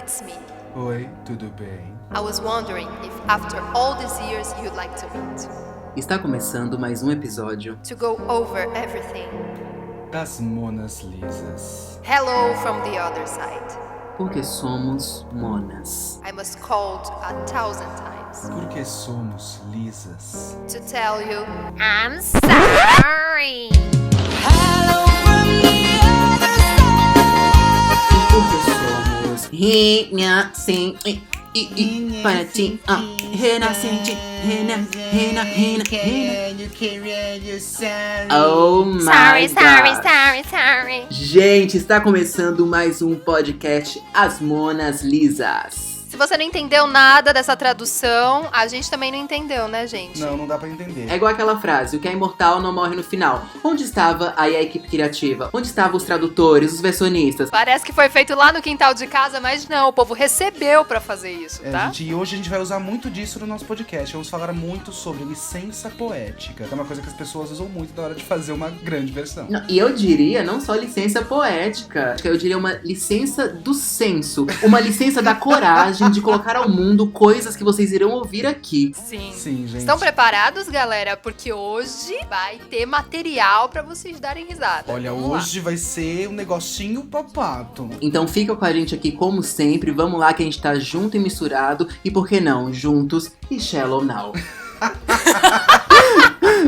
it's me. Oi, tudo bem? I was wondering if after all these years you'd like to meet. Está começando mais um episódio To go over everything. Das Monas Lisas. Hello from the other side. porque somos monas. I must called 1,000 times Porque somos lisas. to tell you I'm sorry. Porque somos renascente para ti, renascente, rena. Oh my God. Sorry. Gente, está começando mais um podcast As Monas Lisas. Se você não entendeu nada dessa tradução, a gente também não entendeu, né, gente? Não dá pra entender. É igual aquela frase, o que é imortal não morre no final. Onde estava aí a equipe criativa? Onde estavam os tradutores, os versionistas? Parece que foi feito lá no quintal de casa, mas não, o povo recebeu pra fazer isso, tá? E hoje a gente vai usar muito disso no nosso podcast. Vamos falar muito sobre licença poética, que é uma coisa que as pessoas usam muito na hora de fazer uma grande versão. Não, e eu diria, não só licença poética, eu diria uma licença do senso, uma licença da coragem de colocar ao mundo coisas que vocês irão ouvir aqui. Sim. Sim, gente. Estão preparados, galera? Porque hoje vai ter material pra vocês darem risada. Olha, Vamos lá. hoje vai ser um negocinho papato. Então fica com a gente aqui como sempre, vamos lá que a gente tá junto e misturado, e por que não, juntos e Shallow Now.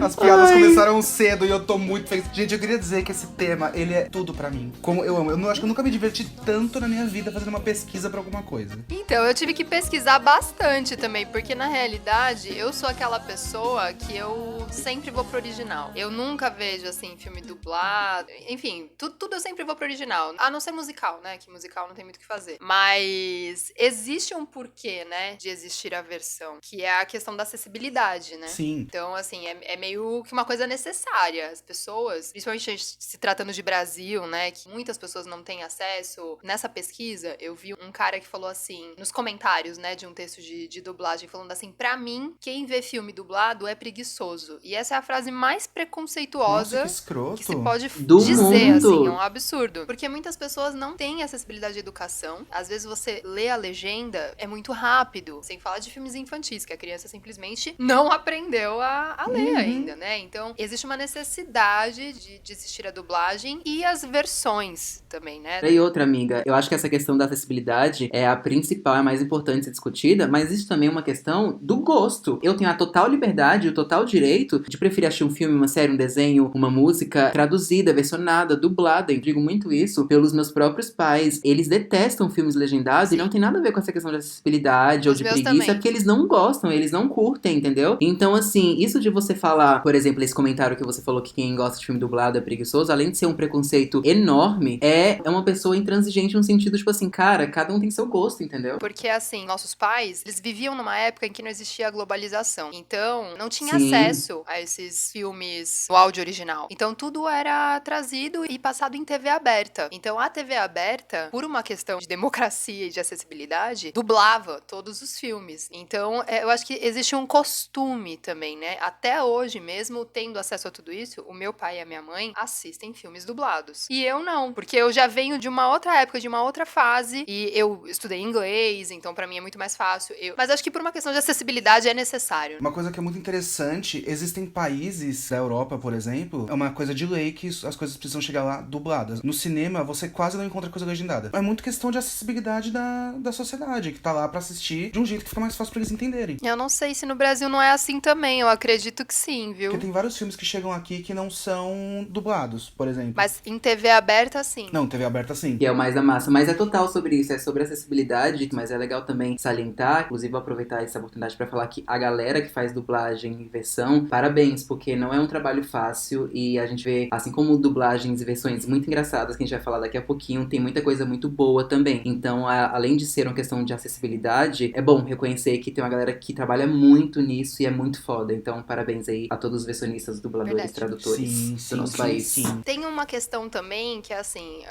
As piadas Ai. começaram cedo e eu tô muito feliz. Gente, eu queria dizer que esse tema, ele é tudo pra mim. Como eu amo. Acho que eu nunca me diverti tanto na minha vida fazendo uma pesquisa pra alguma coisa. Então, eu tive que pesquisar bastante também, porque na realidade eu sou aquela pessoa que eu sempre vou pro original. Eu nunca vejo, assim, filme dublado. Enfim, tudo eu sempre vou pro original. A não ser musical, né? Que musical não tem muito o que fazer. Mas existe um porquê, né? De existir a versão, que é a questão da acessibilidade, né? Sim. Então, assim, é meio que uma coisa necessária. As pessoas, principalmente se tratando de Brasil, né, que muitas pessoas não têm acesso. Nessa pesquisa, eu vi um cara que falou assim, nos comentários, né, de um texto de dublagem, falando assim, pra mim, quem vê filme dublado é preguiçoso. E essa é a frase mais preconceituosa Nossa, que escroto. que se pode Do dizer, mundo. assim, é um absurdo. Porque muitas pessoas não têm acessibilidade à educação. Às vezes você lê a legenda, é muito rápido. Sem falar de filmes infantis, que a criança simplesmente não aprendeu a ler ainda, né? Então, existe uma necessidade de existir a dublagem e as versões também, né? E outra, amiga, eu acho que essa questão da acessibilidade é a principal, é a mais importante de ser discutida, mas existe também uma questão do gosto. Eu tenho a total liberdade, o total direito de preferir assistir um filme, uma série, um desenho, uma música traduzida, versionada, dublada. Eu digo muito isso pelos meus próprios pais. Eles detestam filmes legendados e não tem nada a ver com essa questão de acessibilidade ou Os de meus preguiça, também. porque eles não gostam, eles não curtem, entendeu? Então, assim, isso de você falar, por exemplo, esse comentário que você falou que quem gosta de filme dublado é preguiçoso, além de ser um preconceito enorme, é uma pessoa intransigente no sentido, tipo assim, cara, cada um tem seu gosto, entendeu? Porque, assim, nossos pais, eles viviam numa época em que não existia a globalização. Então, não tinha Sim. acesso a esses filmes no áudio original. Então, tudo era trazido e passado em TV aberta. Então, a TV aberta, por uma questão de democracia e de acessibilidade, dublava todos os filmes. Então, eu acho que existe um costume também, né? Até hoje mesmo, tendo acesso a tudo isso, o meu pai e a minha mãe assistem filmes dublados. E eu não, porque eu já venho de uma outra época, de uma outra fase, e eu estudei inglês, então pra mim é muito mais fácil. Mas acho que por uma questão de acessibilidade é necessário. Uma coisa que é muito interessante, existem países da Europa, por exemplo, é uma coisa de lei que as coisas precisam chegar lá dubladas. No cinema, você quase não encontra coisa legendada. É muito questão de acessibilidade da sociedade, que tá lá pra assistir de um jeito que fica mais fácil pra eles entenderem. Eu não sei se no Brasil não é assim também, eu acredito que sim, viu? Porque tem vários filmes que chegam aqui que não são dublados, por exemplo. Mas em TV aberta, sim. Não, TV aberta sim. Que é o mais da massa, mas é total sobre isso, é sobre acessibilidade, mas é legal também salientar, inclusive vou aproveitar essa oportunidade pra falar que a galera que faz dublagem e versão, parabéns, porque não é um trabalho fácil e a gente vê, assim como dublagens e versões muito engraçadas, que a gente vai falar daqui a pouquinho, tem muita coisa muito boa também. Então, além de ser uma questão de acessibilidade, é bom reconhecer que tem uma galera que trabalha muito nisso e é muito foda. Então, parabéns aí a todos os versionistas, dubladores, Verdade. tradutores Sim, do sim, nosso sim, país. sim. Tem uma questão também que é assim,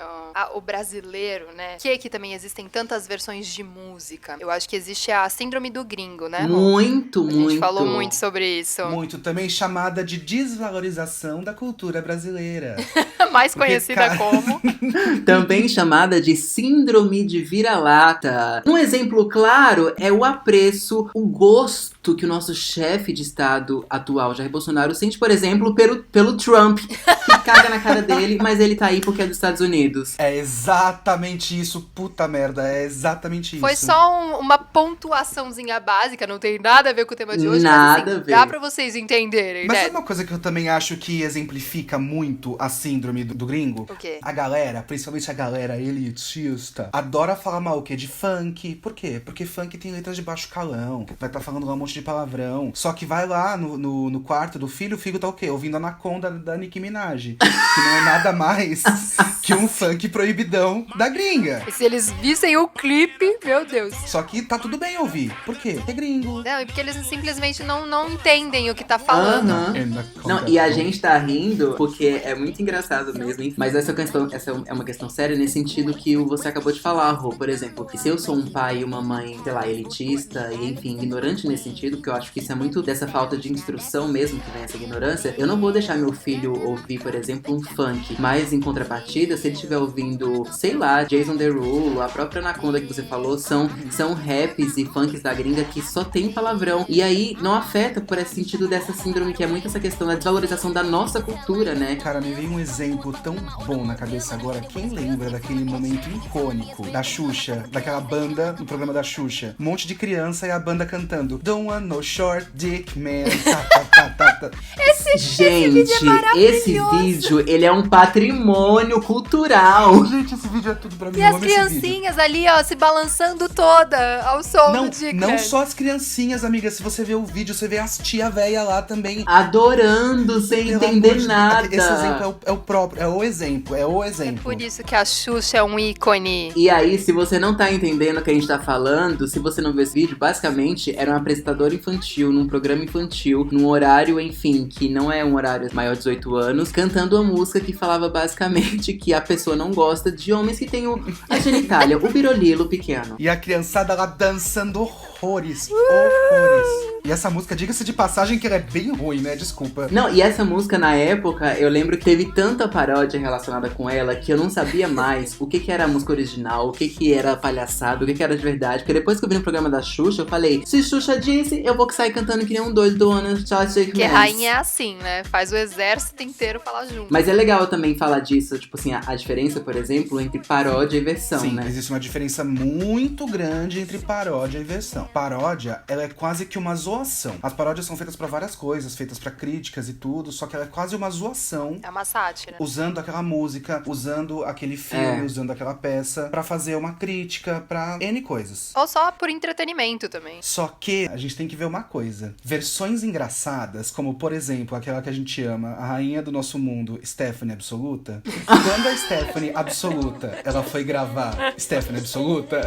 o brasileiro, né? Que também existem tantas versões de música. Eu acho que existe a síndrome do gringo, né, Rô? Muito, A muito. gente falou muito sobre isso. Muito, também chamada de desvalorização da cultura brasileira. Mais Porque, conhecida cara, como. Também chamada de síndrome de vira-lata. Um exemplo claro é o apreço, o gosto que o nosso chefe de estado atual, Jair Bolsonaro, sente, por exemplo, pelo Trump, que caga na cara dele, mas ele tá aí porque é dos Estados Unidos. É exatamente isso, puta merda, é exatamente isso. Foi só uma pontuaçãozinha básica, não tem nada a ver com o tema de hoje, Nada mas a assim, ver. dá pra vocês entenderem, Mas né? sabe uma coisa que eu também acho que exemplifica muito a síndrome do gringo? O quê? A galera, principalmente a galera elitista, adora falar mal o quê? De funk. Por quê? Porque funk tem letras de baixo calão, vai estar falando lá um monte de palavrão. Só que vai lá no quarto do filho, o filho tá o quê? Ouvindo Anaconda da Nicki Minaj. Que não é nada mais que um funk proibidão da gringa. E se eles vissem o clipe, meu Deus. Só que tá tudo bem ouvir. Por quê? Porque é gringo. Não, e porque eles simplesmente não entendem o que tá falando. Aham. Anaconda. Não, e a gente tá rindo porque é muito engraçado mesmo, hein? Mas essa é uma questão séria nesse sentido que você acabou de falar, Rô. Por exemplo, que se eu sou um pai e uma mãe, sei lá, elitista e, enfim, ignorante nesse sentido, porque eu acho que isso é muito dessa falta de instrução mesmo que vem essa ignorância, eu não vou deixar meu filho ouvir, por exemplo, um funk. Mas, em contrapartida, se ele estiver ouvindo, sei lá, Jason Derulo, a própria Anaconda que você falou, são raps e funks da gringa que só tem palavrão. E aí, não afeta por esse sentido dessa síndrome que é muito essa questão da desvalorização da nossa cultura, né? Cara, me veio um exemplo tão bom na cabeça agora. Quem lembra daquele momento icônico da Xuxa, daquela banda no programa da Xuxa? Um monte de criança e a banda cantando Don't want no short dick man. Gente, esse vídeo, ele é um patrimônio cultural. Gente, esse vídeo é tudo pra mim. E eu as amo esse vídeo. criancinhas ali, ó, se balançando toda ao som Não, do Dickman. não só as criancinhas, amiga. Se você ver o vídeo, você vê as tia véia lá também. Adorando, sem Pelo amor entender de Deus. nada. Esse exemplo é o próprio, é o exemplo. É por isso que a Xuxa é um ícone. E aí, se você não tá entendendo o que a gente tá falando, se você não viu esse vídeo, basicamente era um apresentador infantil, num programa infantil, num horário, enfim, que não é um horário maior de 18 anos, cantando uma música que falava basicamente que a pessoa não gosta de homens que têm a genitália, o birolilo pequeno. E a criançada lá dançando horrores. Horrores. E essa música, diga-se de passagem que ela é bem ruim, né? Desculpa. Não, e essa música, na época, eu lembro que teve tanta paródia relacionada com ela que eu não sabia mais o que era a música original, o que era palhaçada, o que era de verdade. Porque depois que eu vi no programa da Xuxa, eu falei, se Xuxa disse, eu vou sair cantando que nem um doido do Ana Shake Porque rainha é assim, né? Faz o exército inteiro falar junto. Mas é legal também falar disso, tipo assim, a diferença, por exemplo, entre paródia e versão, Sim, né? existe uma diferença muito grande entre paródia e versão. Paródia, ela é quase que uma zoação. As paródias são feitas pra várias coisas, feitas pra críticas e tudo, só que ela é quase uma zoação. É uma sátira. Usando aquela música, usando aquele filme, usando aquela peça pra fazer uma crítica pra N coisas. Ou só por entretenimento também. Só que a gente tem que ver uma coisa. Versões engraçadas, como por exemplo, aquela que a gente ama, a rainha do nosso mundo, Stephanie Absoluta. Quando a Stephanie Absoluta, ela foi gravar Stephanie Absoluta,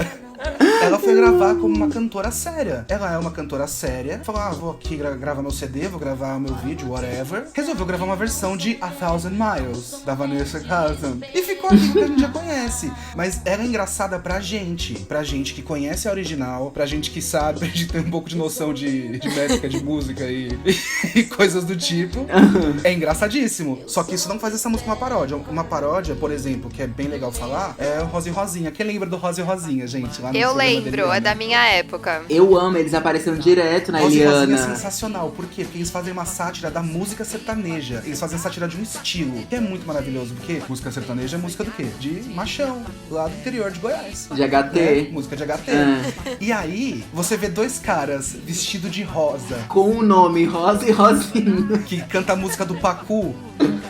ela foi gravar como uma cantora séria. Ela é uma cantora séria. Falou, vou aqui gravar meu CD, vou gravar meu vídeo, whatever. Resolveu gravar uma versão de A Thousand Miles, da Vanessa Carlton. E ficou aquilo que a gente já conhece. Mas ela é engraçada pra gente que conhece a original, pra gente que sabe, pra gente ter um pouco de noção de métrica, de música e coisas do tipo. É engraçadíssimo. Só que isso não faz essa música uma paródia. Uma paródia, por exemplo, que é bem legal falar, é o Rosa e Rosinha. Quem lembra do Rosa e Rosinha, gente? Lá no Eu programa da lembro, Eliana. é da minha época. Eu amo, eles apareceram direto na Rosa e Rosinha é Eliana. sensacional. Por quê? Porque eles fazem uma sátira da música sertaneja. Eles fazem sátira de um estilo, que é muito maravilhoso. Porque música sertaneja é música do quê? De machão, lá do interior de Goiás. De HT. Né? Música de HT. É. E aí, você vê dois caras vestidos de rosa, Com o nome Rosa e Rosinha. que canta a música do Pacu,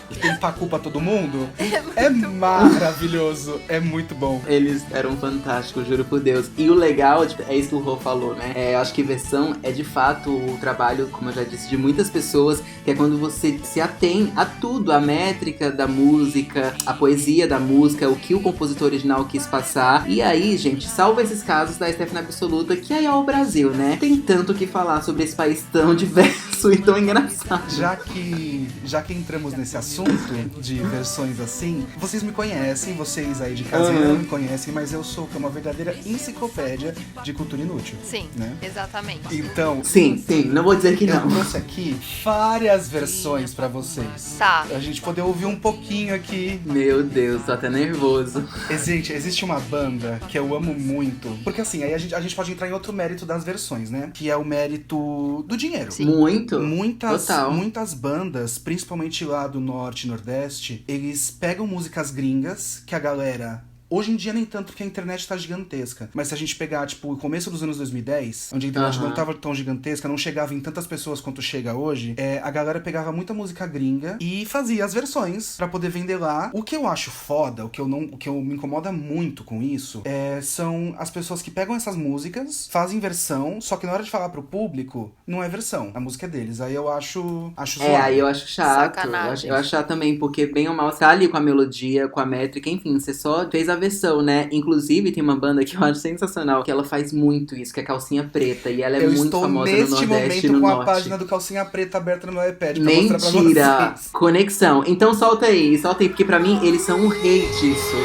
que tem pacu pra todo mundo. É maravilhoso, é muito bom. Eles eram fantásticos, juro por Deus. E o legal, tipo, é isso que o Rô falou, né? Acho que versão é de fato o trabalho, como eu já disse, de muitas pessoas, que é quando você se atém a tudo, a métrica da música, a poesia da música, o que o compositor original quis passar. E aí, gente, salva esses casos da Stephanie Absoluta, que aí é o Brasil, né? Tem tanto o que falar sobre esse país tão diverso e tão engraçado. Já que entramos nesse assunto de versões assim, vocês me conhecem, vocês aí de casa não me conhecem, mas eu sou uma verdadeira enciclopédia de cultura inútil. Sim, né? Exatamente. Então, Sim, não vou dizer que eu não. trouxe aqui várias versões pra vocês. Tá. A gente poder ouvir um pouquinho aqui. Meu Deus, tô até nervoso. Gente, existe uma banda que eu amo muito. Porque assim, aí a gente pode entrar em outro mérito das versões, né? Que é o mérito do dinheiro. Sim. Muito. Muitas Total. bandas, principalmente lá do Norte e Nordeste, eles pegam músicas gringas que a galera... Hoje em dia nem tanto, porque a internet tá gigantesca. Mas se a gente pegar, tipo, o começo dos anos 2010, onde a internet não tava tão gigantesca, não chegava em tantas pessoas quanto chega hoje, a galera pegava muita música gringa e fazia as versões pra poder vender lá. O que eu acho foda, o que eu me incomoda muito com isso, são as pessoas que pegam essas músicas, fazem versão, só que na hora de falar pro público, não é versão. A música é deles. Aí eu acho zoado. Aí eu acho chato. Sacanagem. Eu acho chato também, porque bem ou mal, você tá ali com a melodia, com a métrica, enfim, você só fez a versão, né? Inclusive, tem uma banda que eu acho sensacional, que ela faz muito isso, que é Calcinha Preta, e ela é muito famosa no Nordeste e no Eu estou neste momento com a Norte. página do Calcinha Preta aberta no meu iPad pra mostrar pra Mentira! vocês. Conexão. Então solta aí, porque pra mim eles são um rei disso.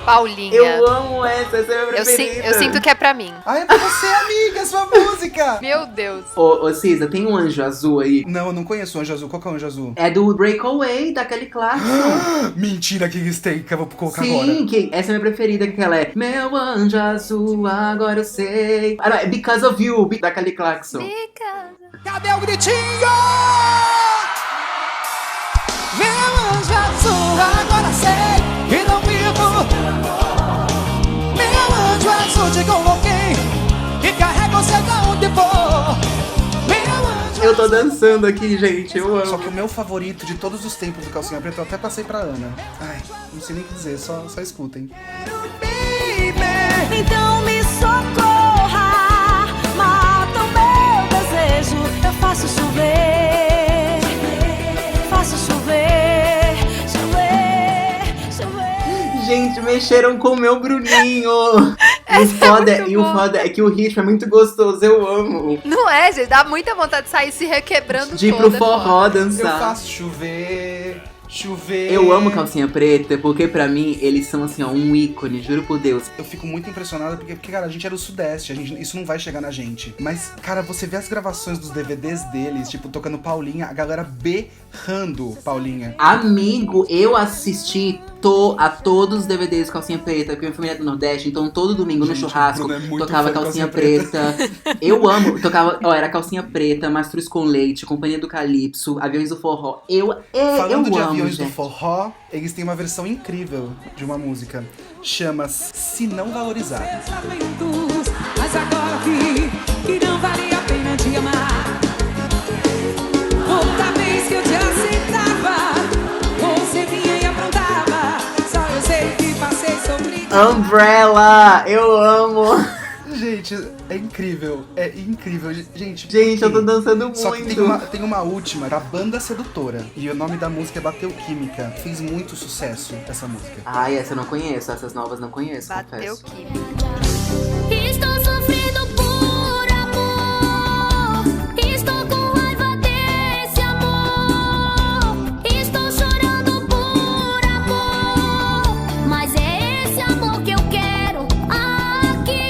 Paulinha. Eu amo essa é a minha preferida. Eu sinto que é pra mim. Ah, é pra você, amiga, é sua música! Meu Deus. Ô, Cisa, tem um anjo azul aí. Não, eu não conheço o Anjo Azul. Qual que é o Anjo Azul? É do Breakaway, da Kelly Clarkson. Mentira que eles têm, que eu vou colocar Sim, agora. que essa é a minha preferida, que ela é Meu anjo azul, agora eu sei. Ah, não, é Because of You, da Kelly Clarkson. Cadê o gritinho? Meu anjo azul, agora sei que não vivo. Meu anjo azul, te coloquei e carrega você da onde for. Meu anjo Eu tô dançando aqui, gente, eu Só amo. que o meu favorito de todos os tempos do Calcinha Preta, eu até passei pra Ana. Ai, não sei nem o que dizer, só escutem. baby. Então me socorra, mata o meu desejo. Eu faço chover, faço chover, chover, chover. Gente, mexeram com o meu Bruninho. E o foda é que o ritmo é muito gostoso, eu amo. Não é, gente? Dá muita vontade de sair se requebrando De ir toda. pro forró Eu dançar. faço chover, chover. Eu amo Calcinha Preta, porque pra mim eles são assim, ó, um ícone, juro por Deus. Eu fico muito impressionado porque, cara, a gente é do Sudeste, isso não vai chegar na gente. Mas, cara, você vê as gravações dos DVDs deles, tipo, tocando Paulinha, a galera berrando Paulinha. Amigo, eu assisti a todos os DVDs de Calcinha Preta, porque minha família é do Nordeste, então todo domingo no Gente, churrasco o Bruno é muito tocava fã de Calcinha Calcinha Preta. Eu amo, era Calcinha Preta, Mastruz com Leite, Companhia do Calypso, Aviões do Forró. Falando de amo, Aviões do gente. Forró, eles têm uma versão incrível de uma música. Chama-se Se Não Valorizar. Pensamentos, mas agora vi que não valia a pena te amar. Outra vez que eu te aceitava, você vinha e aprontava. Só eu sei que passei sobre. Umbrella, eu amo. Gente, é incrível. Gente, Gente, eu tô dançando muito. Só que tem uma última, da Banda Sedutora. E o nome da música é Bateu Química. Fez muito sucesso essa música. Ai, essa eu não conheço, essas novas não conheço, Bateu confesso. química. Estou sofrendo por amor, estou com raiva desse amor, estou chorando por amor, mas é esse amor que eu quero aqui,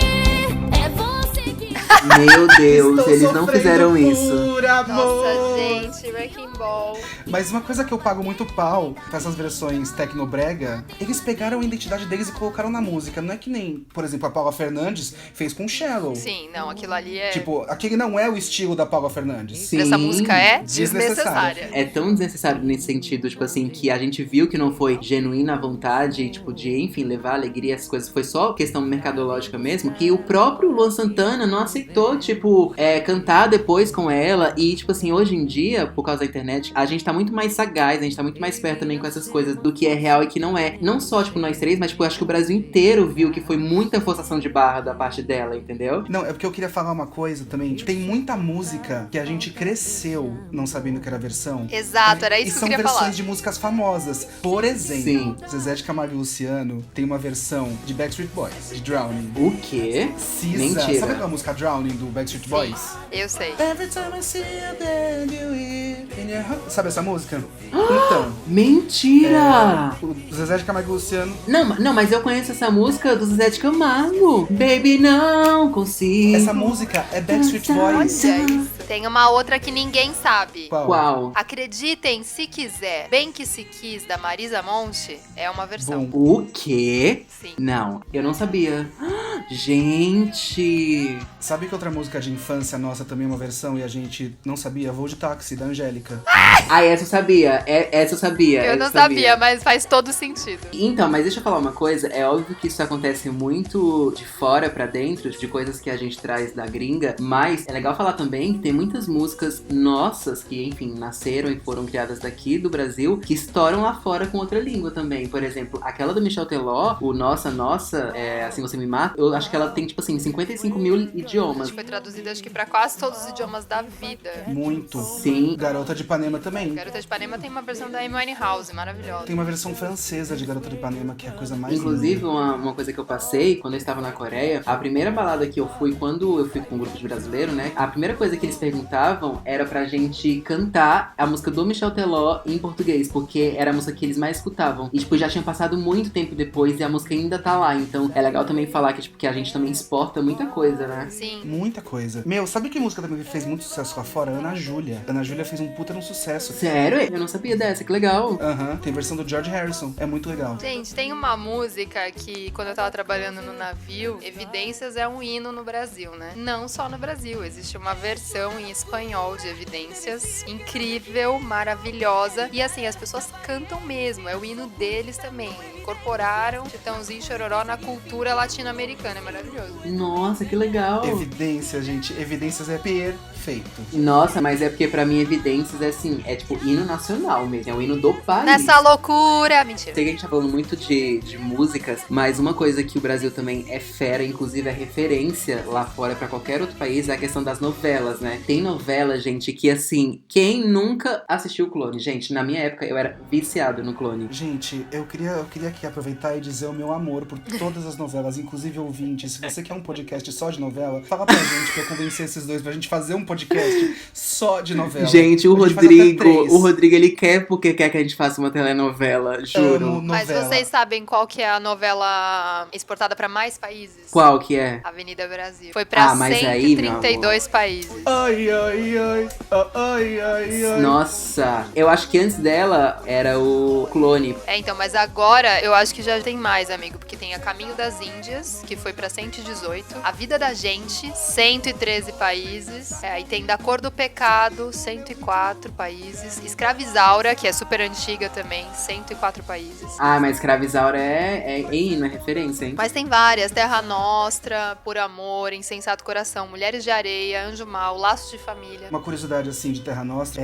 é você que... Meu Deus, Estou eles não sofrendo fizeram por isso. por amor. Nossa, gente, Wrecking Ball. Mas uma coisa que eu pago muito pau pra essas versões tecnobrega, eles pegaram a identidade deles e colocaram na música. Não é que nem, por exemplo, a Paula Fernandes fez com Shallow. Sim, não, aquilo ali é... Tipo, aquele não é o estilo da Paula Fernandes. Sim. Essa música é Desnecessária. desnecessária. É tão desnecessário nesse sentido, tipo assim, que a gente viu que não foi genuína a vontade, tipo, de, enfim, levar alegria, essas coisas. Foi só questão mercadológica mesmo, que o próprio Luan Santana não aceitou, tipo, cantar depois com ela. E, tipo assim, hoje em dia, por causa da internet, a gente tá muito mais sagaz, a gente tá muito mais perto também com essas coisas do que é real e que não é. Não só, tipo, nós três, mas, tipo, eu acho que o Brasil inteiro viu que foi muita forçação de barra da parte dela, entendeu? Não, é porque eu queria falar uma coisa também. Tipo, tem muita música que a gente cresceu não sabendo que era versão. Exato, era E isso que eu são queria versões falar. de músicas famosas. Por exemplo, Sim. Zezé de Camargo e Luciano tem uma versão de Backstreet Boys, de Drowning. O quê? Cisa. Mentira. Sabe aquela música Drowning do Backstreet Boys? Eu sei. Every time I see you, then you hear in your heart. Sabe essa música? Então, Mentira! o Zezé de Camargo e Luciano. Não, mas eu conheço essa música do Zezé de Camargo. Baby, não consigo. Essa música é Backstreet Boys. Olha isso. Tem uma outra que ninguém sabe. Qual? Acreditem se quiser. Bem que se quis, da Marisa Monte, é uma versão. Bom. O quê? Sim. Não, eu não sabia. Gente! Sabe que outra música de infância nossa também é uma versão e a gente não sabia? Voo de Táxi, da Angélica. Ah, essa eu sabia. Essa eu sabia. Eu essa não sabia, mas faz todo sentido. Então, mas deixa eu falar uma coisa. É óbvio que isso acontece muito de fora pra dentro, de coisas que a gente traz da gringa. Mas é legal falar também que tem muitas músicas nossas que, enfim, nasceram e foram criadas daqui do Brasil, que estouram lá fora com outra língua também. Por exemplo, aquela do Michel Teló, o Nossa, Assim Você Me Mata, eu acho que ela tem, tipo assim, 55 mil idiomas. Foi traduzida, acho que pra quase todos os idiomas da vida. Muito. Sim. Garota de Ipanema também. Garota de Ipanema tem uma versão da Amy Winehouse, maravilhosa. Tem uma versão francesa de Garota de Ipanema, que é a coisa mais Inclusive, linda. uma coisa que eu passei quando eu estava na Coreia, a primeira balada que eu fui, quando eu fui com um grupo de brasileiro, né? A primeira coisa que eles perguntavam era pra gente cantar a música do Michel Teló em português, porque era a música que eles mais escutavam. E, tipo, já tinha passado muito tempo depois e a música ainda tá lá. Então, é legal também falar que, tipo, que a gente também exporta muita coisa, né? Sim. Muita coisa. Meu, sabe que música também fez muito sucesso lá fora? Ana Júlia. Ana Júlia fez um puta no sucesso. Sério? Eu não sabia dessa, que legal. Aham, tem versão do George Harrison. É muito legal. Gente, tem uma música que, quando eu tava trabalhando no navio, Evidências é um hino no Brasil, né? Não só no Brasil, existe uma versão em espanhol de Evidências, incrível, maravilhosa, e assim, as pessoas cantam mesmo, é o hino deles também. Incorporaram Chitãozinho e Chororó na cultura latino-americana, é maravilhoso. Nossa, que legal. Evidências, gente. Evidências é perfeito. Nossa, mas é porque pra mim Evidências é assim, é tipo hino nacional mesmo, é o hino do país. Nessa loucura! Mentira. Sei que a gente tá falando muito de músicas, mas uma coisa que o Brasil também é fera, inclusive é referência lá fora pra qualquer outro país, é a questão das novelas, né? Tem novela, gente, que assim, quem nunca assistiu o Clone? Gente, na minha época eu era viciado no Clone. Gente, eu queria aqui aproveitar e dizer o meu amor por todas as novelas, inclusive ouvintes. Se você quer um podcast só de novela, fala pra gente pra eu convencer esses dois pra gente fazer um podcast só de novela. Gente, A gente faz até 3. O Rodrigo, ele quer porque quer que a gente faça uma telenovela, juro. Amo Mas novela. vocês sabem qual que é a novela exportada pra mais países? Qual que é? Avenida Brasil. Foi pra Ah, mas aí, meu 132 países. Ai, ai, ai, ai, ai, ai. Nossa, eu acho que antes dela era o Clone. É, então, mas agora eu acho que já tem mais, amigo, porque tem A Caminho das Índias, que foi pra 118, A Vida da Gente, 113 países, aí tem Da Cor do Pecado, 104 países, Escravizaura, que é super antiga também, 104 países. Ah, mas Escravizaura é hino, é referência, hein? Mas tem várias, Terra Nostra, Por Amor, Insensato Coração, Mulheres de Areia, Anjo Mal, Laços de Família. Uma curiosidade, assim, de Terra Nostra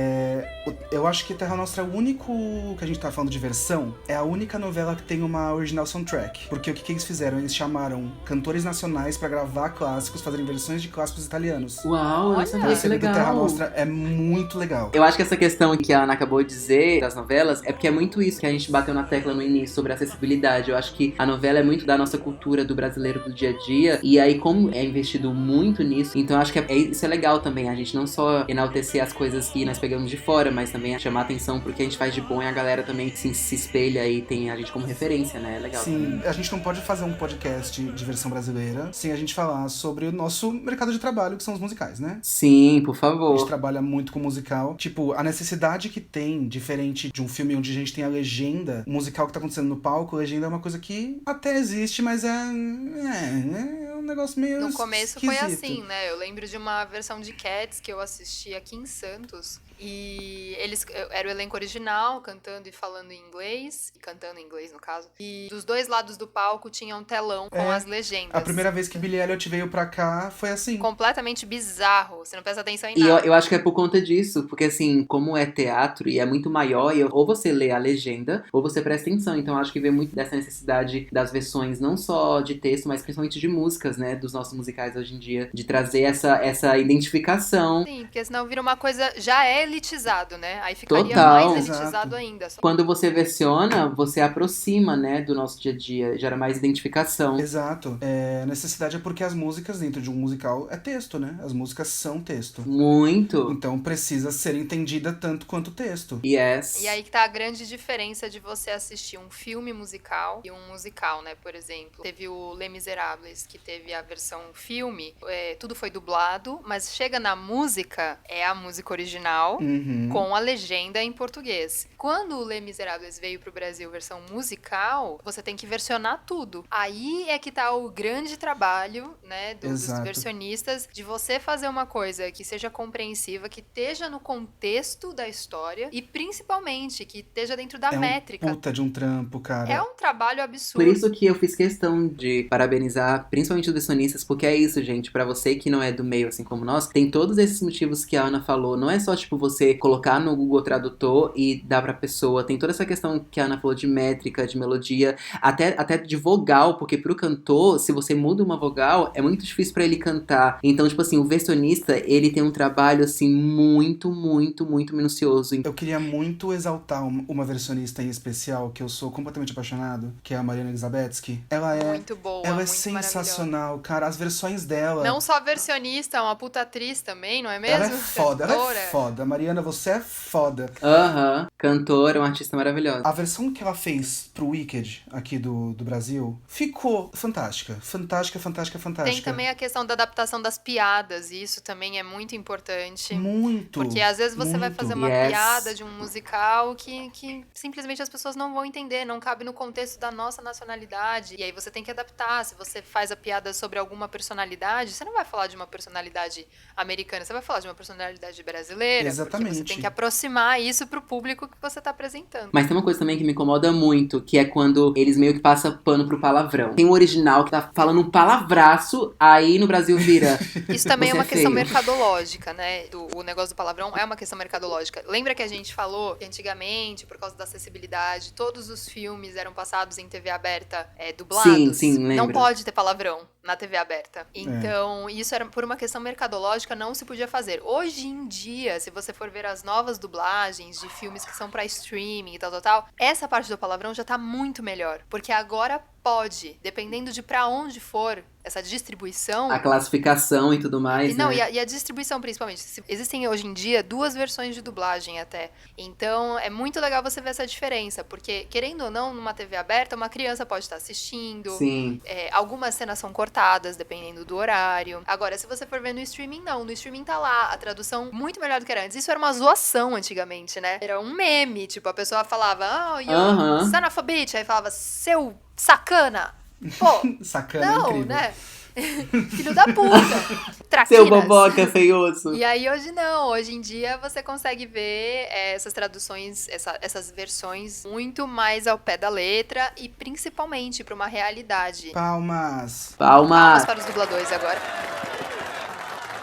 eu acho que Terra Nostra é o único que a gente tá falando de versão, é a única novela que tem uma original soundtrack. Porque o que eles fizeram? Eles chamaram cantores nacionais pra gravar clássicos, fazerem versões de clássicos italianos. Uau, Olha, essa O foi CD do Terra legal. Nostra é muito legal. Eu acho que essa questão que a Ana acabou de dizer das novelas é porque é muito isso que a gente bateu na tecla no início sobre acessibilidade. Eu acho que a novela é muito da nossa cultura do brasileiro do dia a dia. E aí, como é investido muito nisso, então eu acho que isso é legal também. A gente não só enaltecer as coisas que nós pegamos de fora, mas também chamar atenção pro que a gente faz de bom e a galera também se espelha e tem a gente como referência, né? É legal. Sim, a gente não pode fazer um podcast de versão brasileira sem a gente falar sobre o nosso mercado de trabalho, que são os musicais, né? Sim, por A gente favor. trabalha muito com musical. Tipo, a necessidade que tem, diferente de um filme onde a gente tem a legenda, o musical que tá acontecendo no palco, a legenda é uma coisa que até existe, mas é um negócio meio No começo foi esquisito. assim, né? Eu lembro de uma versão de Cats que eu assisti aqui em Santos. E era o elenco original, cantando e falando em inglês. E cantando em inglês, no caso. E dos dois lados do palco tinha um telão com as legendas. A primeira vez que Billie Elliot veio pra cá foi assim. Completamente bizarro. Você não presta atenção em E nada. eu acho que é por conta disso, porque assim, como é teatro e é muito maior, ou você lê a legenda, ou você presta atenção. Então eu acho que vem muito dessa necessidade das versões, não só de texto, mas principalmente de músicas, né? Dos nossos musicais hoje em dia, de trazer essa identificação. Sim, porque senão vira uma coisa... Já é elitizado, né? Aí ficaria Total. mais elitizado Exato. ainda. Quando você versiona, você aproxima, né, do nosso dia a dia, gera mais identificação. Exato. A necessidade é porque as músicas dentro de um musical é texto, né? As músicas são texto. Muito. Então precisa ser entendida tanto quanto o texto. Yes. E aí que tá a grande diferença de você assistir um filme musical e um musical, né? Por exemplo, teve o Les Miserables, que teve a versão filme, tudo foi dublado, mas chega na música, é a música original Uhum. com a legenda em português. Quando o Les Miserables veio pro Brasil versão musical, você tem que versionar tudo. Aí é que tá o grande trabalho, né, dos Exato. versionistas, de você fazer uma coisa que seja compreensiva, que esteja no contexto da história e principalmente que esteja dentro da É métrica. um puta de um trampo, cara. É um trabalho absurdo. Por isso que eu fiz questão de parabenizar, principalmente os versionistas, porque é isso, gente. Pra você que não é do meio, assim como nós, tem todos esses motivos que a Ana falou. Não é só, tipo, você colocar no Google Tradutor e dar pra pessoa. Tem toda essa questão que a Ana falou de métrica, de melodia, até de vogal, porque pro cantor, se você muda uma vogal, é muito difícil pra ele cantar. Então, tipo assim, o versionista, ele tem um trabalho, assim, muito, muito, muito minucioso. Eu queria muito exaltar uma versionista em especial, que eu sou completamente apaixonado, que é a Mariana Elizabetsky. Ela é Muito boa, ela é muito sensacional, cara. As versões dela... Não só versionista, é uma puta atriz também, não é mesmo? Ela é foda, ela Cantora. é foda. Mariana, você é foda. Aham. Cantora, uma artista maravilhosa. A versão que ela fez pro Wicked, aqui do Brasil, ficou fantástica. Fantástica, fantástica, fantástica. Tem também a questão da adaptação das piadas, e isso também é muito importante. Muito. Porque às vezes você vai muito. fazer uma Yes. piada de um musical que simplesmente as pessoas não vão entender, não cabe no contexto da nossa nacionalidade. E aí você tem que adaptar. Se você faz a piada sobre alguma personalidade, você não vai falar de uma personalidade americana, você vai falar de uma personalidade brasileira. Exatamente. Porque você tem que aproximar isso pro público que você tá apresentando. Mas tem uma coisa também que me incomoda muito, que é quando eles meio que passam pano pro palavrão. Tem um original que tá falando um palavraço, aí no Brasil vira. Isso também é Você uma é questão feio. mercadológica, né? O negócio do palavrão é uma questão mercadológica. Lembra que a gente falou que antigamente, por causa da acessibilidade, todos os filmes eram passados em TV aberta dublados? Sim, sim, lembro. Não pode ter palavrão na TV aberta. Então, isso era por uma questão mercadológica, não se podia fazer. Hoje em dia, se você for ver as novas dublagens de filmes que são pra streaming e tal, essa parte do palavrão já tá muito melhor. Porque agora pode, dependendo de pra onde for essa distribuição. A classificação e tudo mais, Não, né? e a distribuição, principalmente. Existem hoje em dia 2 versões de dublagem até. Então, é muito legal você ver essa diferença. Porque, querendo ou não, numa TV aberta, uma criança pode estar assistindo. Sim. Algumas cenas são cortadas, dependendo do horário. Agora, se você for ver no streaming, não. No streaming tá lá a tradução muito melhor do que era antes. Isso era uma zoação antigamente, né? Era um meme. Tipo, a pessoa falava, you son of a bitch. Aí falava, seu sacana. Pô, Sacana, não, incrível. né? Filho da puta. Traquinas. Seu boboca feioso. E aí hoje não, hoje em dia você consegue ver essas traduções, essas versões muito mais ao pé da letra e principalmente para uma realidade. Palmas. Palmas Palma. para os dubladores agora.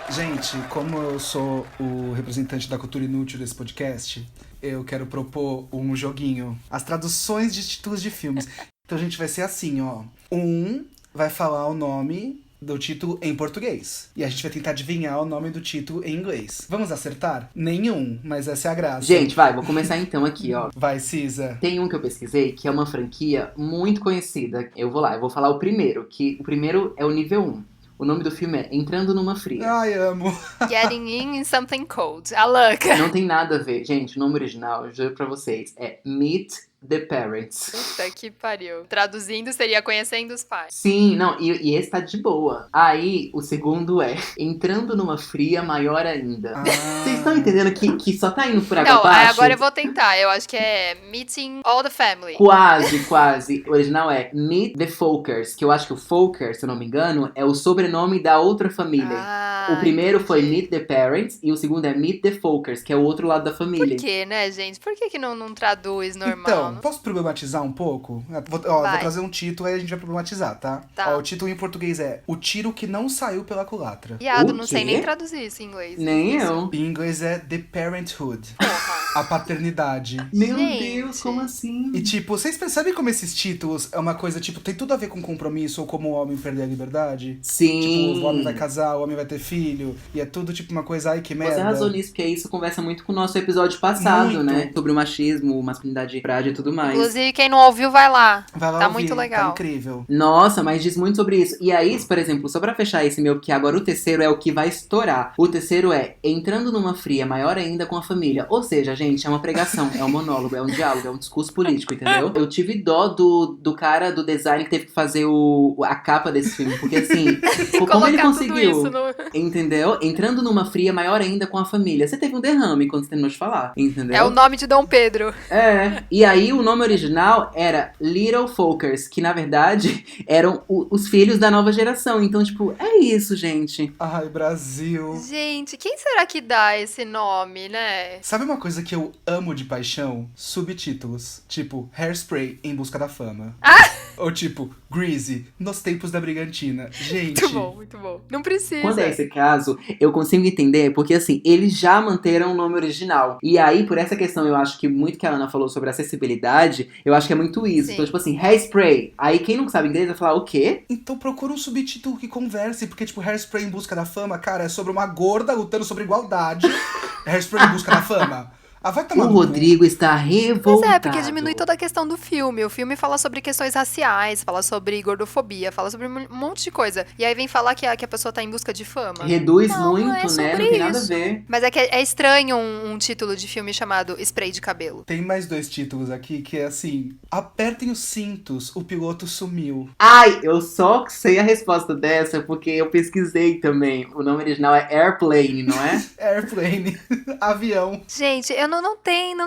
Gente, como eu sou o representante da cultura inútil desse podcast, eu quero propor um joguinho. As traduções de títulos de filmes. Então a gente vai ser assim, ó. Um vai falar o nome do título em português. E a gente vai tentar adivinhar o nome do título em inglês. Vamos acertar? Nenhum, mas essa é a graça. Gente, vai, vou começar então aqui, ó. Vai, Cisa. Tem um que eu pesquisei, que é uma franquia muito conhecida. Eu vou falar o primeiro, que o primeiro é o nível 1. O nome do filme é Entrando Numa Fria. Ai, amo. Getting in something cold. A louca. Não tem nada a ver. Gente, o nome original, eu juro pra vocês, é Meet the Parents. Puta que pariu. Traduzindo seria Conhecendo os Pais. Sim, não, e esse tá de boa. Aí, o segundo é Entrando numa Fria Maior Ainda. Vocês estão entendendo que só tá indo por água Não, abaixo? agora eu vou tentar. Eu acho que é Meeting All the Family. Quase, quase. O original é Meet the Folkers, que eu acho que o Folker, se eu não me engano, é o sobrenome da outra família. Ah, O primeiro foi entendi. Meet the Parents e o segundo é Meet the Folkers, que é o outro lado da família. Por que, né, gente? Por que não traduz normal? Então, posso problematizar um pouco? Vou Vai. trazer um título aí a gente vai problematizar, tá? Tá. Ó, o título em português é O Tiro que Não Saiu pela Culatra. Viado, O não sei quê? nem traduzir isso em inglês. Nem Isso. eu. Em inglês é The Parenthood, Porra. a paternidade. Meu Gente. Deus, como assim? E tipo, vocês percebem como esses títulos é uma coisa, tipo, tem tudo a ver com compromisso ou como o homem perder a liberdade? Sim. Tipo, o homem vai casar, o homem vai ter filho, e é tudo tipo uma coisa, ai que merda. Você arrasou nisso, porque isso conversa muito com o nosso episódio passado, Muito. né? Sobre o machismo, masculinidade frágil e tudo mais. Inclusive, quem não ouviu, vai lá. Vai lá Tá ouvir, muito legal. Tá incrível. Nossa, mas diz muito sobre isso. E aí, por exemplo, só pra fechar esse meu, porque agora o terceiro é o que vai estourar. O terceiro é Entrando numa Fria Maior Ainda com a Família. Ou seja, gente, é uma pregação, é um monólogo, é um diálogo, é um discurso político, entendeu? Eu tive dó do cara do design que teve que fazer a capa desse filme, porque assim, como ele Colocar conseguiu, tudo isso no... entendeu? Entrando numa fria maior ainda com a família. Você teve um derrame quando você terminou de falar, entendeu? É o nome de Dom Pedro. É, e aí o nome original era Little Folkers, que na verdade eram os filhos da nova geração. Então, tipo, é isso, gente. Ai, Brasil. Gente, quem será que dá esse nome, né? Sabe uma coisa que eu amo de paixão? Subtítulos. Tipo, Hairspray em busca da fama. Ou tipo, Greasy, nos tempos da Brigantina. Gente. Muito bom, muito bom. Não precisa. Quando é esse caso, eu consigo entender, porque assim, eles já manteram o nome original. E aí, por essa questão, eu acho que muito que a Ana falou sobre acessibilidade, eu acho que é muito isso. Sim. Então, tipo assim, Hairspray. Aí quem não sabe inglês vai falar o quê? Então procura um subtítulo que converse, porque, tipo, Hairspray em busca da fama, cara, é sobre uma gorda lutando sobre igualdade. Hairspray em busca da fama. Ah, vai O tomar no cu. Rodrigo está revoltado. Mas é, porque diminui toda a questão do filme. O filme fala sobre questões raciais, fala sobre gordofobia, fala sobre um monte de coisa. E aí vem falar que a pessoa tá em busca de fama. Reduz Não, muito, não é né? sobre Não tem nada a isso. ver. Mas é que é estranho um título de filme chamado Spray de Cabelo. Tem mais 2 títulos aqui que é assim: Apertem os cintos, o piloto sumiu. Ai, eu só sei a resposta dessa porque eu pesquisei também. O nome original é Airplane, não é? Airplane, avião. Gente, eu não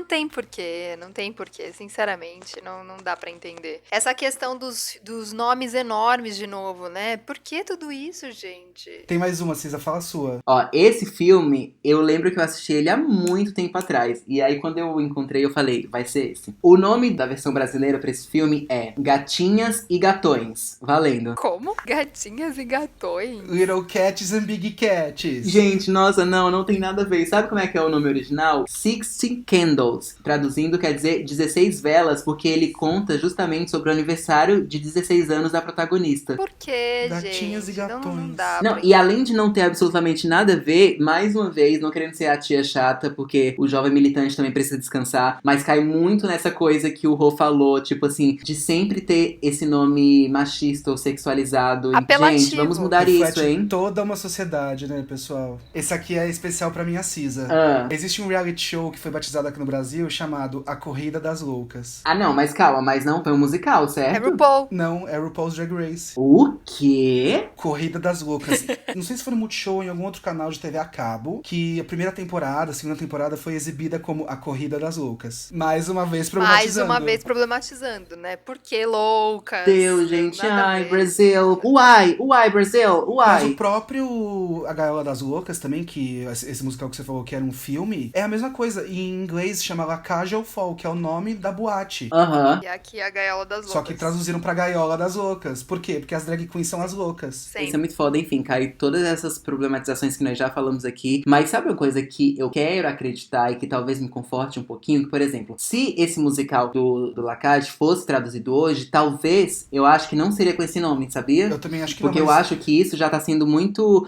tem porquê. Não tem porquê, sinceramente. Não dá pra entender. Essa questão dos nomes enormes de novo, né? Por que tudo isso, gente? Tem mais uma, Cisa, fala a sua. Ó, esse filme, eu lembro que eu assisti ele há muito tempo atrás. E aí, quando eu encontrei, eu falei, vai ser esse. O nome da versão brasileira pra esse filme é Gatinhas e Gatões. Valendo. Como? Gatinhas e gatões. Little Cats and Big Cats. Gente, nossa, não tem nada a ver. Sabe como é que é o nome original? 60 Candles. Traduzindo, quer dizer 16 velas, porque ele conta justamente sobre o aniversário de 16 anos da protagonista. Por que, Gatinhas gente? e gatões. Não dá Não, pra e além de não ter absolutamente nada a ver, mais uma vez, não querendo ser a tia chata, porque o jovem militante também precisa descansar, mas cai muito nessa coisa que o Rô falou, tipo assim, de sempre ter esse nome machista ou sexualizado. Apelativo. Gente, vamos mudar Reflete isso, hein? toda uma sociedade, né, pessoal? Esse aqui é especial pra minha Cisa. Ah. Existe um reality show que foi batizado aqui no Brasil chamado A Corrida das Loucas. Ah, não, mas calma, mas não foi um musical, É certo? RuPaul. Não, é RuPaul's Drag Race. O quê? Corrida das Loucas. Não sei se foi no Multishow ou em algum outro canal de TV a cabo, que a primeira temporada, a segunda temporada foi exibida como A Corrida das Loucas. Mais uma vez Mais problematizando. uma vez problematizando, né? Por que loucas? Deus, gente, Nada a ai, ver. Brasil. Uai, Brasil, Mas o uai. próprio A Gaiola das Loucas também, que esse musical que você falou que era um filme, é a mesma coisa. E em inglês chama La Cage aux Folles, que é o nome da boate. Aham. E aqui é a gaiola das loucas. Só que traduziram pra Gaiola das Loucas. Por quê? Porque as drag queens são as loucas. Isso é Sempre. muito foda, enfim, cai todas essas problematizações que nós já falamos aqui. Mas sabe uma coisa que eu quero acreditar e que talvez me conforte um pouquinho? Por exemplo, se esse musical do Lacage fosse traduzido hoje, talvez eu acho que não seria com esse nome, sabia? Eu também acho que Porque não, eu mas acho que isso já tá sendo muito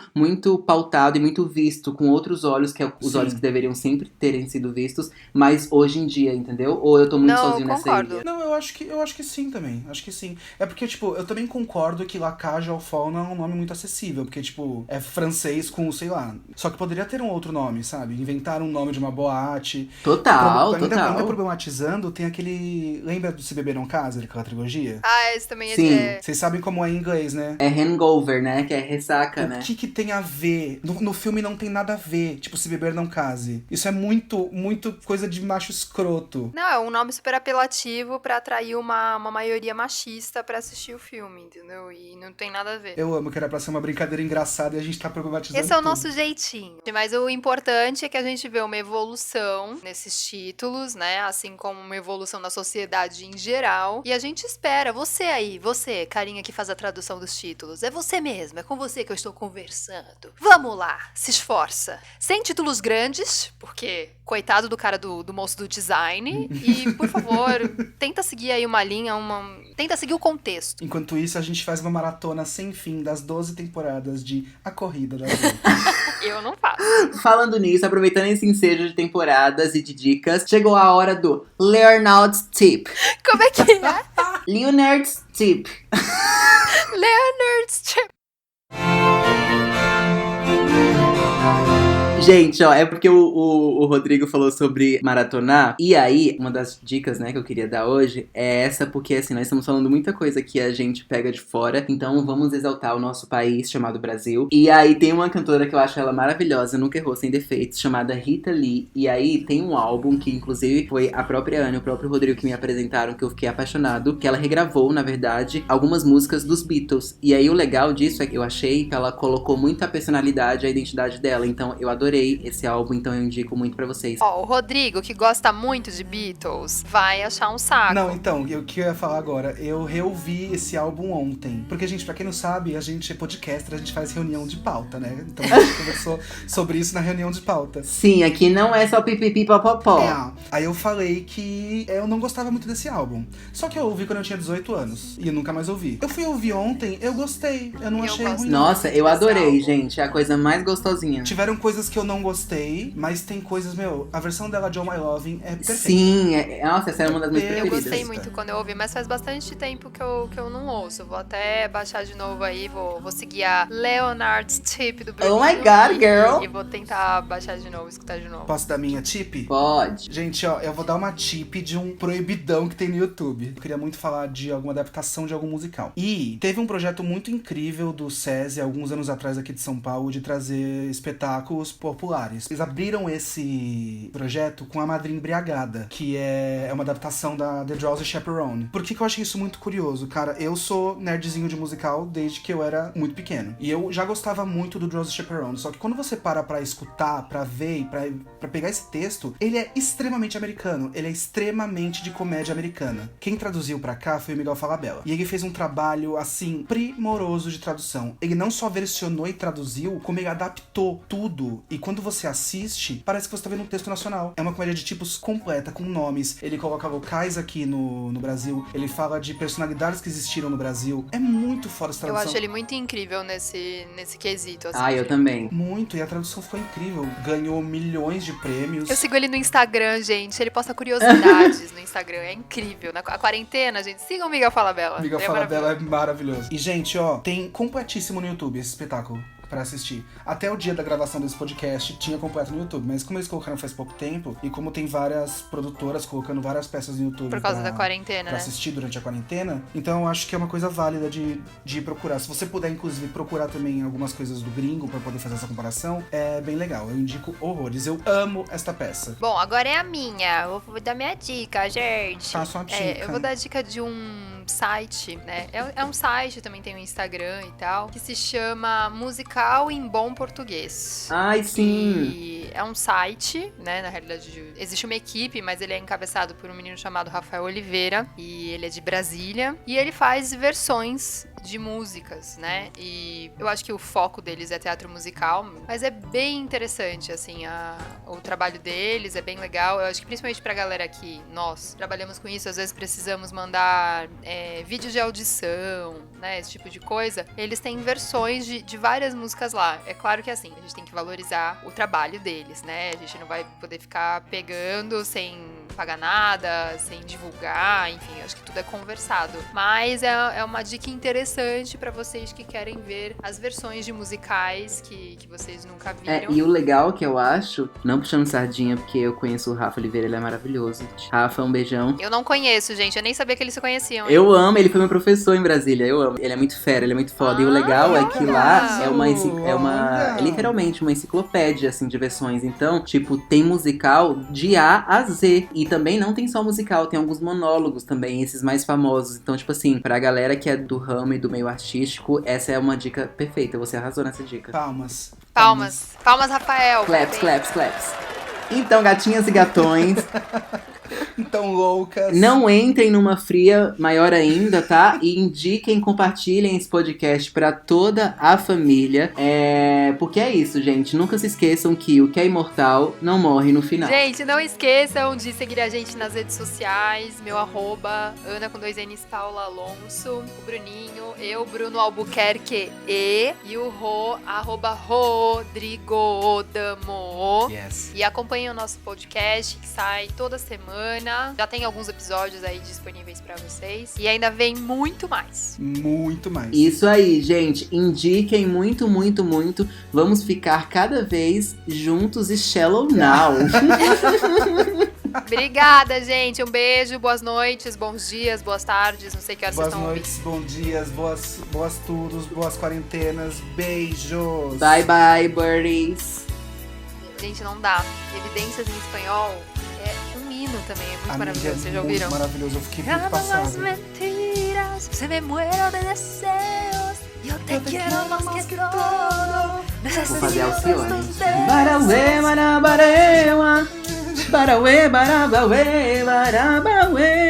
pautado e muito visto com outros olhos, que é os Sim. olhos que deveriam sempre terem sido vistos, mas hoje em dia, entendeu? Ou eu tô muito Não, sozinho nessa concordo. ilha? Não, eu acho que sim também. Acho que sim. É porque, tipo, eu também concordo que La Cage aux Folles não é um nome muito acessível. Porque, tipo, é francês com, sei lá. Só que poderia ter um outro nome, sabe? Inventaram um nome de uma boate. Total, Ainda total. problematizando, tem aquele. Lembra do Se Beber Não Case, aquela trilogia? Ah, esse também Sim. é. Vocês sabem como é em inglês, né? É hangover, né? Que é ressaca, né? O que tem a ver? No filme não tem nada a ver. Tipo, Se Beber Não Case. Isso é muito coisa de macho escroto. Não, é um nome super apelativo pra atrair uma maioria machista pra assistir o filme, entendeu? E não tem nada a ver. Eu amo que era pra ser uma brincadeira engraçada e a gente tá problematizando Esse é o tudo. nosso jeitinho. Mas o importante é que a gente vê uma evolução nesses títulos, né? Assim como uma evolução na sociedade em geral. E a gente espera, você aí, você, carinha que faz a tradução dos títulos, é você mesmo, é com você que eu estou conversando. Vamos lá, se esforça. Sem títulos grandes, porque coitado do cara do moço do design. E, por favor, tenta seguir aí uma linha, tenta seguir o contexto. Enquanto isso, a gente faz uma maratona sem fim das 12 temporadas de A Corrida da Vida. Eu não faço. Falando nisso, aproveitando esse ensejo de temporadas e de dicas, chegou a hora do Leonard's Tip. Como é que é? Leonard's Tip. Leonard's Tip. Gente, ó, é porque o Rodrigo falou sobre maratonar. E aí, uma das dicas, né, que eu queria dar hoje é essa, porque assim, nós estamos falando muita coisa que a gente pega de fora. Então vamos exaltar o nosso país, chamado Brasil. E aí tem uma cantora que eu acho ela maravilhosa, nunca errou, sem defeitos, chamada Rita Lee. E aí tem um álbum que, inclusive, foi a própria Ana e o próprio Rodrigo que me apresentaram, que eu fiquei apaixonado. Que ela regravou, na verdade, algumas músicas dos Beatles. E aí o legal disso é que eu achei que ela colocou muita personalidade, a identidade dela. Então eu adorei esse álbum, então eu indico muito pra vocês. Ó, o Rodrigo, que gosta muito de Beatles, vai achar um saco. Não, então, o que eu ia falar agora? Eu reouvi esse álbum ontem. Porque, gente, pra quem não sabe, a gente é podcaster, a gente faz reunião de pauta, né? Então a gente conversou sobre isso na reunião de pauta. Sim, aqui não é só pipipi popopó. É, aí eu falei que eu não gostava muito desse álbum. Só que eu ouvi quando eu tinha 18 anos. E eu nunca mais ouvi. Eu fui ouvir ontem, eu gostei. Eu não Eu achei gosto. ruim. Nossa, eu Desse adorei, álbum. gente. É a coisa mais gostosinha. Tiveram coisas que eu não gostei, mas tem coisas, a versão dela de Oh My Loving é perfeita. Sim, nossa, essa é uma das minhas Eu Eu preferidas. gostei muito quando eu ouvi, mas faz bastante tempo que eu não ouço. Vou até baixar de novo aí, vou seguir a Leonard's Tip do Bruninho. Oh my God, girl. E vou tentar baixar de novo, escutar de novo. Posso dar minha tip? Pode. Gente, ó, eu vou dar uma tip de um proibidão que tem no YouTube. Eu queria muito falar de alguma adaptação de algum musical. E teve um projeto muito incrível do SESI, alguns anos atrás aqui de São Paulo, de trazer espetáculos populares. Eles abriram esse projeto com A Madrinha Embriagada, que é uma adaptação da The Drowsy Chaperone. Por que eu achei isso muito curioso? Cara, eu sou nerdzinho de musical desde que eu era muito pequeno. E eu já gostava muito do Drowsy Chaperone, só que quando você para pra escutar, pra ver e pra pegar esse texto, ele é extremamente americano, ele é extremamente de comédia americana. Quem traduziu pra cá foi o Miguel Falabella. E ele fez um trabalho, assim, primoroso de tradução. Ele não só versionou e traduziu, como ele adaptou tudo. E quando você assiste, parece que você tá vendo um texto nacional. É uma comédia de tipos completa, com nomes. Ele coloca locais aqui no Brasil. Ele fala de personalidades que existiram no Brasil. É muito foda essa Eu tradução. acho ele muito incrível nesse quesito. Assim, Eu também. Muito, e a tradução ficou incrível. Ganhou milhões de prêmios. Eu sigo ele no Instagram, gente. Ele posta curiosidades no Instagram. É incrível. A quarentena, gente. Sigam o Miguel Falabella. Miguel É Falabella é maravilhoso. E, gente, ó, tem completíssimo no YouTube esse espetáculo pra assistir. Até o dia da gravação desse podcast tinha completo no YouTube, mas como eles colocaram faz pouco tempo, e como tem várias produtoras colocando várias peças no YouTube Por causa pra, da quarentena, pra né? assistir durante a quarentena, então eu acho que é uma coisa válida de ir procurar. Se você puder, inclusive, procurar também algumas coisas do gringo pra poder fazer essa comparação, é bem legal. Eu indico horrores. Eu amo esta peça. Bom, agora é a minha. Eu vou dar minha dica, gente. Faça uma dica. Eu vou dar a dica de um site, né? É um site, também tem um Instagram e tal, que se chama Musical em Bom Português. Ai, sim. E é um site, né? Na realidade, existe uma equipe, mas ele é encabeçado por um menino chamado Rafael Oliveira. E ele é de Brasília. E ele faz versões de músicas, né? E eu acho que o foco deles é teatro musical, mas é bem interessante, assim, o trabalho deles é bem legal. Eu acho que principalmente pra galera que nós trabalhamos com isso, às vezes precisamos mandar vídeos de audição, né? Esse tipo de coisa. Eles têm versões de várias músicas lá. É claro que assim, a gente tem que valorizar o trabalho deles, né? A gente não vai poder ficar pegando sem pagar nada, sem divulgar, enfim, acho que tudo é conversado. Mas é uma dica interessante pra vocês que querem ver as versões de musicais que vocês nunca viram. E o legal que eu acho, não puxando sardinha, porque eu conheço o Rafa Oliveira, ele é maravilhoso. Rafa, um beijão. Eu não conheço, gente, eu nem sabia que eles se conheciam. Eu amo, ele foi meu professor em Brasília, eu amo. Ele é muito fera, ele é muito foda. E o legal é que lá é literalmente uma enciclopédia, assim, de versões. Então, tipo, tem musical de A a Z. E também não tem só musical, tem alguns monólogos também, esses mais famosos. Então, tipo assim, pra galera que é do ramo e do meio artístico, essa é uma dica perfeita. Você arrasou nessa dica. Palmas. Palmas, Rafael. Claps, claps, claps. Então, gatinhas e gatões, Então, loucas. não entrem numa fria maior ainda, tá? E indiquem, compartilhem esse podcast pra toda a família. Porque é isso, gente. Nunca se esqueçam que o que é imortal não morre no final. Gente, não esqueçam de seguir a gente nas redes sociais. Meu @, Ana com 2 N's, Paula Alonso, o Bruninho, eu, Bruno Albuquerque e o Rô, @Rodrigodamo. Yes. E acompanhem o nosso podcast que sai toda semana. Já tem alguns episódios aí disponíveis pra vocês. E ainda vem muito mais. Muito mais. Isso aí, gente. Indiquem muito, muito, muito. Vamos ficar cada vez juntos e shallow now. Obrigada, gente. Um beijo, boas noites, bons dias, boas tardes. Não sei que horas vocês Boas estão noites, bons dias, boas tudos, boas quarentenas. Beijos. Bye, bye, birdies. ouvindo. Gente, não dá. Evidências em espanhol é um hino também. É muito Amiga, maravilhoso. Vocês já muito ouviram? maravilhoso. Eu fiquei muito Amo las passado. mentiras, se me muero de deseos. Yo te quiero más que todo. Vou fazer Alcione. tus deseos. Barauê, barabauê, barauê, barabauê, barabauê.